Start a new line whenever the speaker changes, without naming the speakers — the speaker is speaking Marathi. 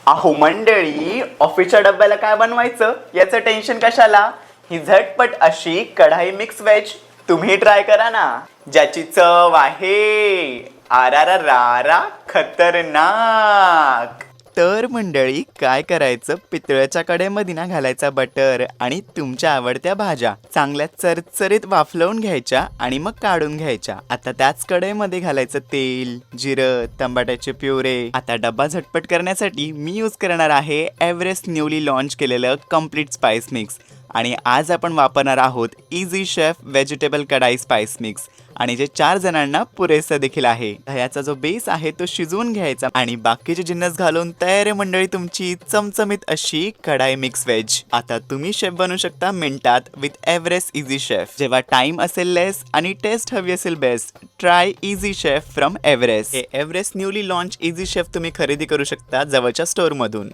अहो मंडळी, ऑफिसच्या डब्याला काय बनवायचं याचं टेन्शन कशाला. ही झटपट अशी कढाई मिक्स व्हेज तुम्ही ट्राय करा ना, ज्याची चव आहे आरारारा खतरनाक. तर मंडळी काय करायचं, पितळ्याच्या कढईमध्ये ना घालायचा बटर आणि तुमच्या आवडत्या भाज्या चांगल्या चरचरीत वाफलवून घ्यायच्या आणि मग काढून घ्यायच्या. आता त्याच कढईमध्ये घालायचं तेल, जिरं, टमाट्याचे प्युरे. आता डब्बा झटपट करण्यासाठी मी यूज करणार आहे एव्हरेस्ट न्यूली लॉन्च केलेलं कम्प्लीट स्पाइस मिक्स. आणि आज आपण वापरणार आहोत इझी शेफ व्हेजिटेबल कढाई स्पाइस मिक्स, आणि जे 4 जणांना पुरेसं देखील आहे. ह्याचा जो बेस आहे तो शिजवून घ्यायचा आणि बाकीचे जिन्नस घालून तयार आहे मंडळी तुमची चमचमीत अशी कढाई मिक्स व्हेज. आता तुम्ही शेफ बनू शकता मिनिटात विथ एव्हरेस्ट इझी शेफ. जेव्हा टाइम असेल लेस आणि टेस्ट हवी असेल best, try easy chef from Everest. हे Everest newly launch easy chef तुम्ही खरेदी करू शकता जवळच्या स्टोअर मधून.